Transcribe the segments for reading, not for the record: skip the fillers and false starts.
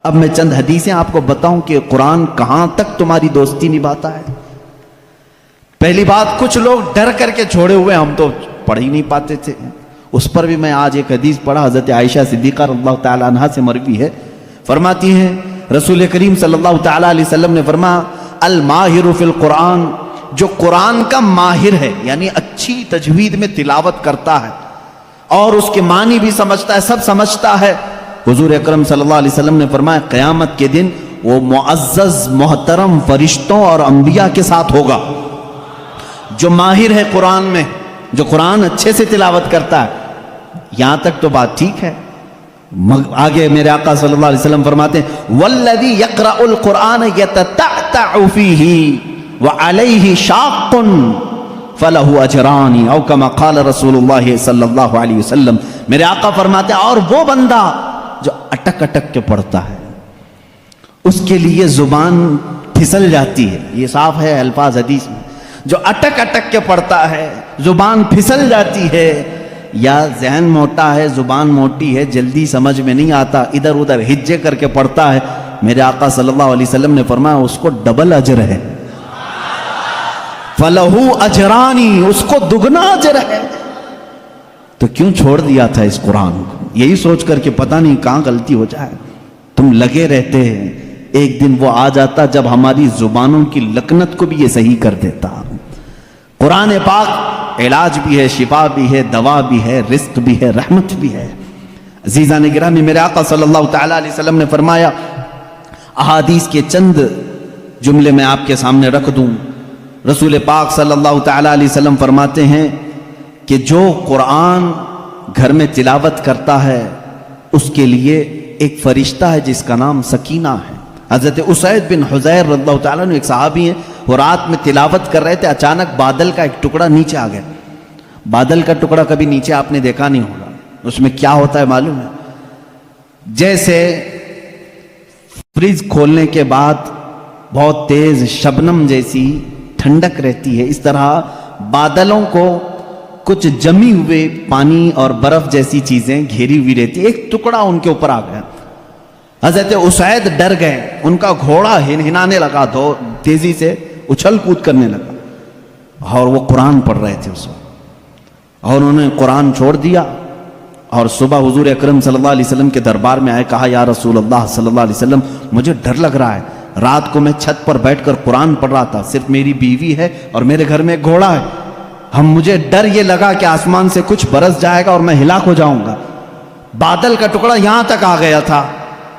اب میں چند حدیثیں آپ کو بتاؤں کہ قرآن کہاں تک تمہاری دوستی نبھاتا ہے۔ پہلی بات، کچھ لوگ ڈر کر کے چھوڑے ہوئے، ہم تو پڑھ ہی نہیں پاتے تھے، اس پر بھی میں آج ایک حدیث پڑھا، حضرت عائشہ صدیقہ رضی اللہ تعالی عنہا سے مروی ہے، فرماتی ہیں رسول کریم صلی اللہ تعالی علیہ وسلم نے فرمایا الماہر فی القرآن، جو قرآن کا ماہر ہے یعنی اچھی تجوید میں تلاوت کرتا ہے اور اس کے معنی بھی سمجھتا ہے، سب سمجھتا ہے، حضور اکرم صلی اللہ علیہ وسلم نے فرمایا قیامت کے دن وہ معزز محترم فرشتوں اور انبیاء کے ساتھ ہوگا۔ جو ماہر ہے قرآن میں، جو قرآن اچھے سے تلاوت کرتا ہے، یہاں تک تو بات ٹھیک ہے۔ آگے میرے آقا صلی اللہ علیہ وسلم فرماتے ہیں والذی یقرأ القرآن یتتعتع فیہ وعلیہ شاق فلہ اجران او کما قال رسول اللہ صلی اللہ علیہ وسلم، میرے آقا فرماتے ہیں اور وہ بندہ جو اٹک اٹک کے پڑھتا ہے، اس کے لیے زبان پھسل جاتی ہے، یہ صاف ہے الفاظ حدیث میں، جو اٹک اٹک کے پڑھتا ہے زبان پھسل جاتی ہے، یا ذہن موٹا ہے زبان موٹی ہے جلدی سمجھ میں نہیں آتا ادھر ادھر ہجے کر کے پڑھتا ہے، میرے آقا صلی اللہ علیہ وسلم نے فرمایا اس کو ڈبل اجر ہے، فَلَهُ أَجْرَانِ، اس کو دگنا اجر ہے۔ تو کیوں چھوڑ دیا تھا اس قرآن کو؟ یہی سوچ کر کہ پتہ نہیں کہاں غلطی ہو جائے، تم لگے رہتے ہیں، ایک دن وہ آ جاتا جب ہماری زبانوں کی لکنت کو بھی یہ صحیح کر دیتا۔ قرآن پاک علاج بھی ہے، شفا بھی ہے، دوا بھی ہے، رزق بھی ہے، رحمت بھی ہے۔ عزیزان گرامی، میرے آقا صلی اللہ تعالی علیہ وسلم نے فرمایا، احادیث کے چند جملے میں آپ کے سامنے رکھ دوں۔ رسول پاک صلی اللہ تعالی علیہ وسلم فرماتے ہیں کہ جو قرآن گھر میں تلاوت کرتا ہے اس کے لیے ایک فرشتہ ہے جس کا نام سکینہ ہے۔ حضرت اسید بن حضیر رضی اللہ تعالیٰ عنہ ایک صحابی ہیں، وہ رات میں تلاوت کر رہے تھے، اچانک بادل کا ایک ٹکڑا نیچے آ گیا۔ بادل کا ٹکڑا کبھی نیچے آپ نے دیکھا نہیں ہوگا، اس میں کیا ہوتا ہے معلوم ہے؟ جیسے فریج کھولنے کے بعد بہت تیز شبنم جیسی ٹھنڈک رہتی ہے، اس طرح بادلوں کو کچھ جمی ہوئے پانی اور برف جیسی چیزیں گھیری ہوئی رہتی، ایک ٹکڑا ان کے اوپر آ گیا۔ حضرت اسید ڈر گئے، ان کا گھوڑا ہنانے لگا، تیزی سے اچھل کود کرنے لگا، اور وہ قرآن پڑھ رہے تھے اس وقت، اور انہوں نے قرآن چھوڑ دیا، اور صبح حضور اکرم صلی اللہ علیہ وسلم کے دربار میں آئے، کہا یا رسول اللہ صلی اللہ علیہ وسلم مجھے ڈر لگ رہا ہے، رات کو میں چھت پر بیٹھ کر قرآن پڑھ رہا تھا، صرف میری بیوی ہے اور میرے گھر میں ایک گھوڑا ہے، مجھے ڈر یہ لگا کہ آسمان سے کچھ برس جائے گا اور میں ہلاک ہو جاؤں گا۔ بادل کا ٹکڑا یہاں تک آ گیا تھا،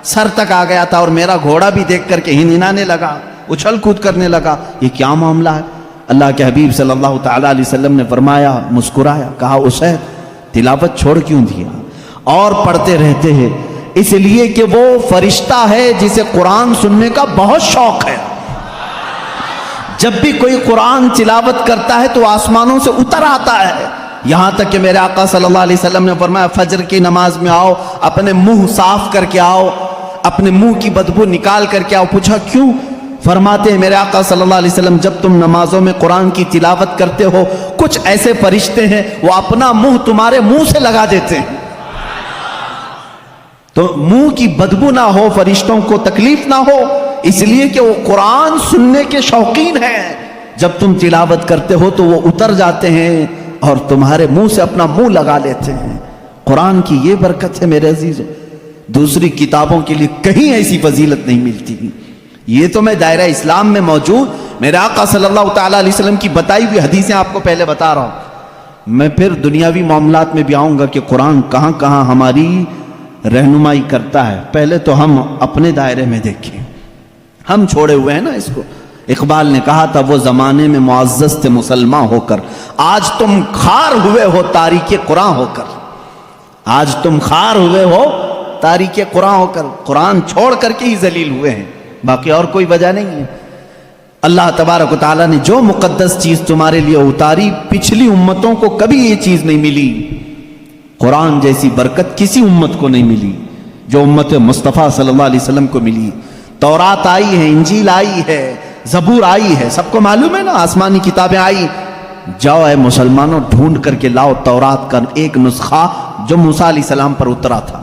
سر تک آ گیا تھا، اور میرا گھوڑا بھی دیکھ کر کے ہنانے لگا، اچھل کود کرنے لگا، یہ کیا معاملہ ہے؟ اللہ کے حبیب صلی اللہ تعالیٰ علیہ وسلم نے فرمایا، مسکرایا، کہا اسید تلاوت چھوڑ کیوں دیا؟ اور پڑھتے رہتے ہیں، اس لیے کہ وہ فرشتہ ہے جسے قرآن سننے کا بہت شوق ہے، جب بھی کوئی قرآن تلاوت کرتا ہے تو آسمانوں سے اتر آتا ہے، یہاں تک کہ میرے آقا صلی اللہ علیہ وسلم نے فرمایا فجر کی نماز میں آؤ، اپنے منہ صاف کر کے آؤ، اپنے منہ کی بدبو نکال کر کے آؤ۔ پوچھا کیوں؟ فرماتے ہیں میرے آقا صلی اللہ علیہ وسلم جب تم نمازوں میں قرآن کی تلاوت کرتے ہو کچھ ایسے فرشتے ہیں وہ اپنا منہ تمہارے منہ سے لگا دیتے ہیں، تو منہ کی بدبو نہ ہو، فرشتوں کو تکلیف نہ ہو، اس لیے کہ وہ قرآن سننے کے شوقین ہیں، جب تم تلاوت کرتے ہو تو وہ اتر جاتے ہیں اور تمہارے منہ سے اپنا منہ لگا لیتے ہیں۔ قرآن کی یہ برکت ہے میرے عزیزو، دوسری کتابوں کے لیے کہیں ایسی فضیلت نہیں ملتی۔ یہ تو میں دائرہ اسلام میں موجود میرے آقا صلی اللہ تعالیٰ علیہ وسلم کی بتائی ہوئی حدیثیں آپ کو پہلے بتا رہا ہوں، میں پھر دنیاوی معاملات میں بھی آؤں گا کہ قرآن کہاں کہاں ہماری رہنمائی کرتا ہے۔ پہلے تو ہم اپنے دائرے میں دیکھیں، ہم چھوڑے ہوئے ہیں نا اس کو۔ اقبال نے کہا تھا وہ زمانے میں معزز تھے مسلمان ہو کر، آج تم خار ہوئے ہو تاریک قرآن ہو کر، آج تم خار ہوئے ہو تاریک قرآن ہو کر، قرآن چھوڑ کر کے ہی ذلیل ہوئے ہیں، باقی اور کوئی وجہ نہیں ہے۔ اللہ تبارک و تعالیٰ نے جو مقدس چیز تمہارے لیے اتاری پچھلی امتوں کو کبھی یہ چیز نہیں ملی، قرآن جیسی برکت کسی امت کو نہیں ملی جو امت مصطفیٰ صلی اللہ علیہ وسلم کو ملی۔ تورات آئی ہے، انجیل آئی ہے، زبور آئی ہے، سب کو معلوم ہے نا، آسمانی کتابیں آئی۔ جاؤ اے مسلمانوں ڈھونڈ کر کے لاؤ تورات کا ایک نسخہ جو موسیٰ علیہ السلام پر اترا تھا،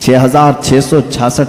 6666